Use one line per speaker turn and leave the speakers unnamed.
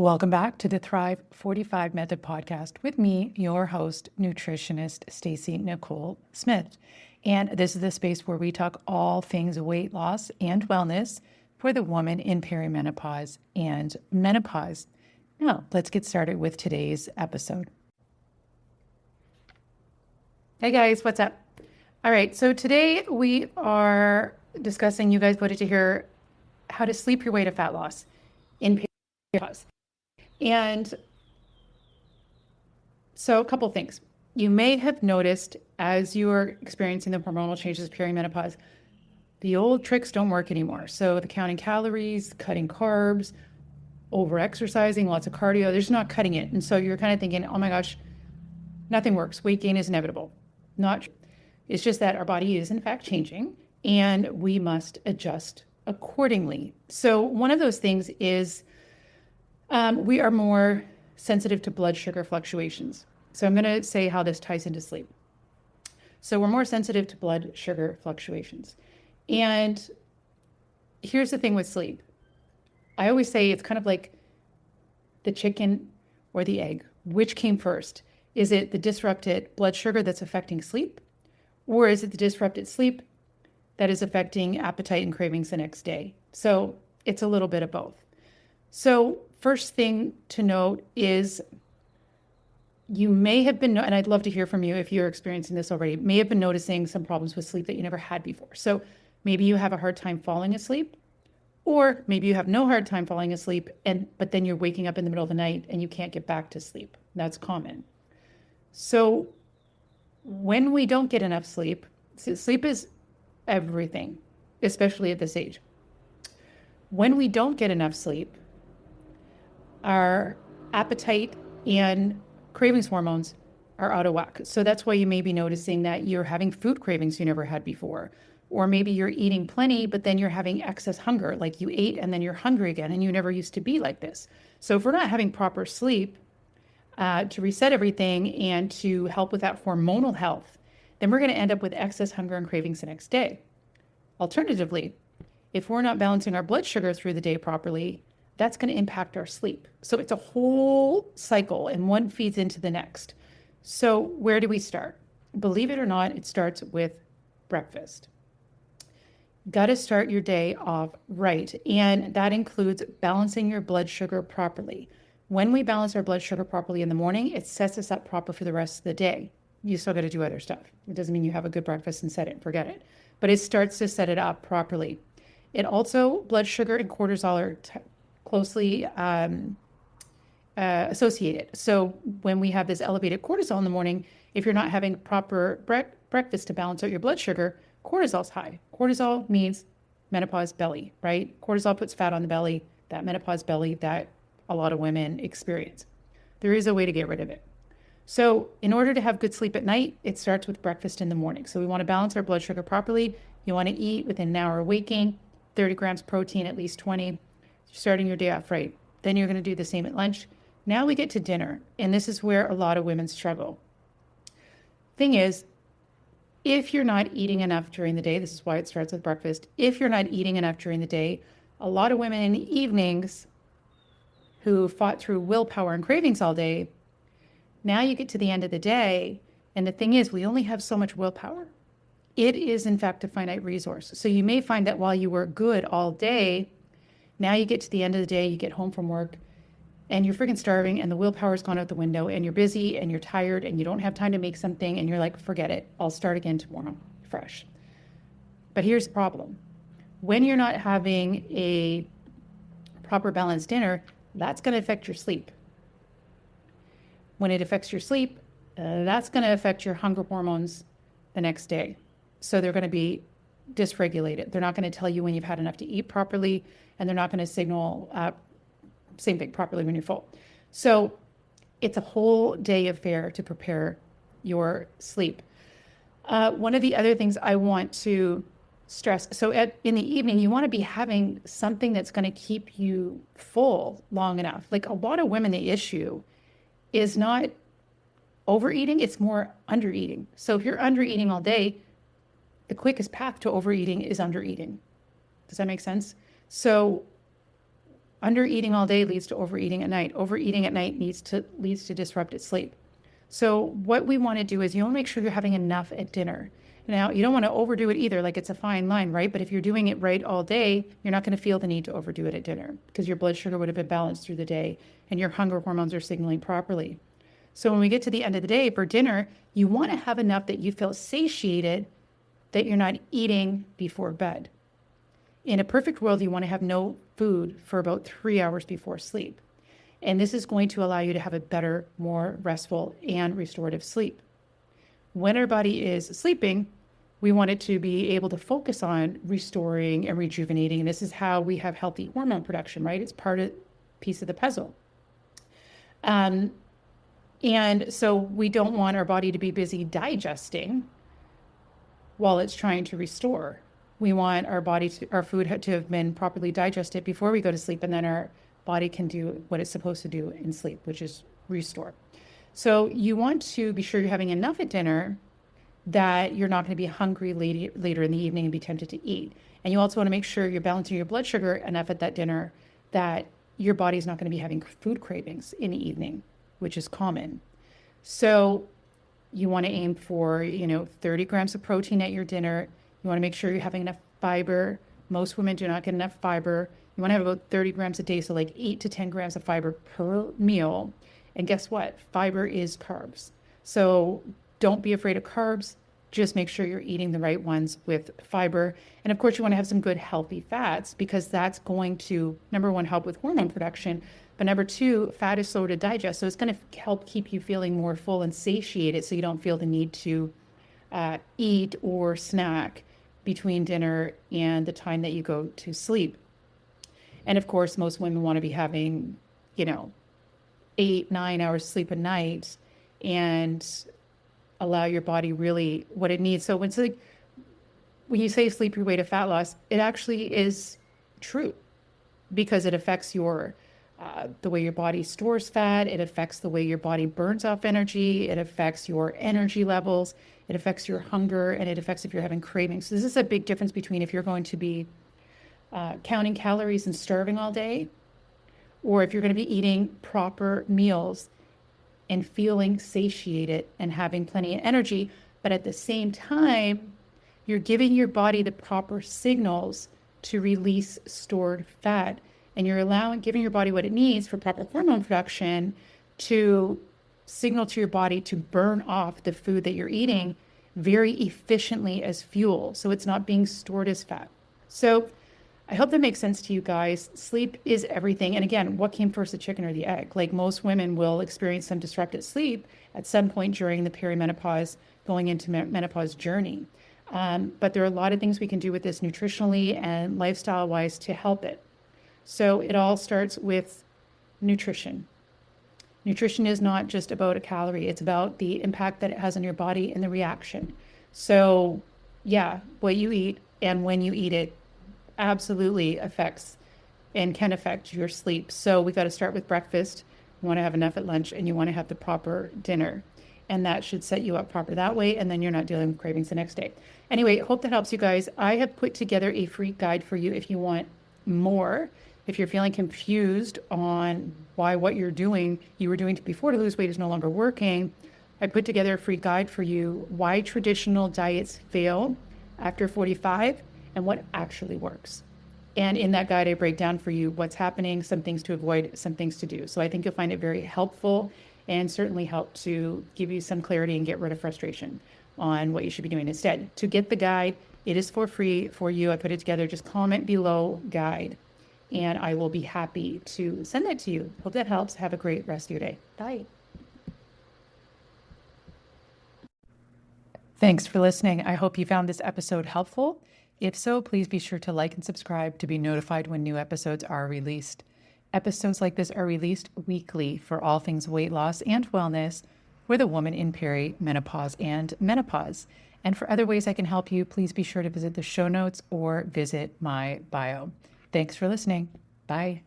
Welcome back to the Thrive 45 Method podcast with me, your host, nutritionist Stacey Nicole Smith. And this is the space where we talk all things weight loss and wellness for the woman in perimenopause and menopause. Now, let's get started with today's episode. Hey guys, what's up? All right, so today we are discussing, you guys voted to hear how to sleep your way to fat loss in perimenopause. And so a couple things. You may have noticed as you are experiencing the hormonal changes of perimenopause, the old tricks don't work anymore. So the counting calories, cutting carbs, over-exercising, lots of cardio, they're just not cutting it. And so you're kind of thinking, oh my gosh, nothing works. Weight gain is inevitable. Not true. It's just that our body is in fact changing and we must adjust accordingly. So one of those things is we are more sensitive to blood sugar fluctuations. So I'm going to say how this ties into sleep. So we're more sensitive to blood sugar fluctuations. And here's the thing with sleep. I always say it's kind of like the chicken or the egg. Which came first? Is it the disrupted blood sugar that's affecting sleep? Or is it the disrupted sleep that is affecting appetite and cravings the next day? So it's a little bit of both. So first thing to note is you may have been, and I'd love to hear from you if you're experiencing this already, may have been noticing some problems with sleep that you never had before. So maybe you have a hard time falling asleep, or maybe you have no hard time falling asleep, but then you're waking up in the middle of the night and you can't get back to sleep. That's common. So when we don't get enough sleep, sleep is everything, especially at this age. When we don't get enough sleep, our appetite and cravings hormones are out of whack. So that's why you may be noticing that you're having food cravings you never had before. Or maybe you're eating plenty, but then you're having excess hunger, like you ate and then you're hungry again, and you never used to be like this. So if we're not having proper sleep to reset everything and to help with that hormonal health, then we're going to end up with excess hunger and cravings the next day. Alternatively, if we're not balancing our blood sugar through the day properly, that's going to impact our sleep. So it's a whole cycle and one feeds into the next. So where do we start? Believe it or not, it starts with breakfast. Got to start your day off right. And that includes balancing your blood sugar properly. When we balance our blood sugar properly in the morning, it sets us up proper for the rest of the day. You still got to do other stuff. It doesn't mean you have a good breakfast and set it and forget it, but it starts to set it up properly. It also, blood sugar and cortisol are closely associated. So when we have this elevated cortisol in the morning, if you're not having proper breakfast to balance out your blood sugar, cortisol's high. Cortisol means menopause belly, right? Cortisol puts fat on the belly, that menopause belly that a lot of women experience. There is a way to get rid of it. So in order to have good sleep at night, it starts with breakfast in the morning. So we want to balance our blood sugar properly. You want to eat within an hour of waking, 30 grams protein, at least 20. Starting your day off right. Then you're going to do the same at lunch. Now we get to dinner, and this is where a lot of women struggle. Thing is, if you're not eating enough during the day, this is why it starts with breakfast. If you're not eating enough during the day, a lot of women in the evenings who fought through willpower and cravings all day, now you get to the end of the day, and the thing is, we only have so much willpower. It is, in fact, a finite resource. So you may find that while you were good all day, now you get to the end of the day, you get home from work, and you're freaking starving, and the willpower's gone out the window, and you're busy, and you're tired, and you don't have time to make something, and you're like, forget it, I'll start again tomorrow, fresh. But here's the problem. When you're not having a proper balanced dinner, that's going to affect your sleep. When it affects your sleep, that's going to affect your hunger hormones the next day. So they're going to be dysregulated. They're not going to tell you when you've had enough to eat properly, and they're not going to signal same thing properly when you're full. So it's a whole day affair to prepare your sleep. One of the other things I want to stress, so in the evening, you want to be having something that's going to keep you full long enough. Like a lot of women, the issue is not overeating, it's more undereating. So if you're undereating all day, the quickest path to overeating is undereating. Does that make sense? So Under eating all day leads to overeating at night. Overeating at night leads to disrupted sleep. So what we want to do is you want to make sure you're having enough at dinner. Now, you don't want to overdo it either, like it's a fine line, right? But if you're doing it right all day, you're not going to feel the need to overdo it at dinner because your blood sugar would have been balanced through the day and your hunger hormones are signaling properly. So when we get to the end of the day for dinner, you want to have enough that you feel satiated, that you're not eating before bed. In a perfect world, you want to have no food for about 3 hours before sleep. And this is going to allow you to have a better, more restful and restorative sleep. When our body is sleeping, we want it to be able to focus on restoring and rejuvenating. And this is how we have healthy hormone production, right? It's piece of the puzzle. And so we don't want our body to be busy digesting while it's trying to restore. We want our food to have been properly digested before we go to sleep, and then our body can do what it's supposed to do in sleep, which is restore. So you want to be sure you're having enough at dinner that you're not going to be hungry later in the evening and be tempted to eat. And you also want to make sure you're balancing your blood sugar enough at that dinner that your body's not going to be having food cravings in the evening, which is common. So you want to aim for, 30 grams of protein at your dinner. You want to make sure you're having enough fiber. Most women do not get enough fiber. You want to have about 30 grams a day, so like 8 to 10 grams of fiber per meal. And guess what? Fiber is carbs. So don't be afraid of carbs. Just make sure you're eating the right ones with fiber. And of course, you want to have some good healthy fats because that's going to, number one, help with hormone production. But number two, fat is slow to digest. So it's going to help keep you feeling more full and satiated so you don't feel the need to eat or snack between dinner and the time that you go to sleep. And of course, most women want to be having, 8-9 hours sleep a night and allow your body really what it needs. So when you say sleep your way to fat loss, it actually is true because it affects the way your body stores fat. It affects the way your body burns off energy. It affects your energy levels. It affects your hunger, and it affects if you're having cravings. So this is a big difference between if you're going to be counting calories and starving all day, or if you're going to be eating proper meals and feeling satiated and having plenty of energy, but at the same time, you're giving your body the proper signals to release stored fat, and you're giving your body what it needs for proper hormone production to signal to your body to burn off the food that you're eating very efficiently as fuel, so it's not being stored as fat. So I hope that makes sense to you guys. Sleep is everything. And again, what came first, the chicken or the egg? Like most women will experience some disrupted sleep at some point during the perimenopause, going into menopause journey. But there are a lot of things we can do with this nutritionally and lifestyle-wise to help it. So it all starts with nutrition. Nutrition is not just about a calorie. It's about the impact that it has on your body and the reaction. So yeah, what you eat and when you eat it absolutely affects and can affect your sleep. So we got to start with breakfast. You want to have enough at lunch and you want to have the proper dinner. And that should set you up proper that way. And then you're not dealing with cravings the next day. Anyway, hope that helps you guys. I have put together a free guide for you if you want more. If you're feeling confused on why what you were doing before to lose weight is no longer working, I put together a free guide for you, why traditional diets fail after 45 and what actually works. And in that guide, I break down for you what's happening, some things to avoid, some things to do. So I think you'll find it very helpful and certainly help to give you some clarity and get rid of frustration on what you should be doing instead. To get the guide, it is for free for you. I put it together. Just comment below guide, and I will be happy to send that to you. Hope that helps. Have a great rest of your day. Bye. Thanks for listening. I hope you found this episode helpful. If so, please be sure to like and subscribe to be notified when new episodes are released. Episodes like this are released weekly for all things weight loss and wellness for the woman in perimenopause and menopause. And for other ways I can help you, please be sure to visit the show notes or visit my bio. Thanks for listening. Bye.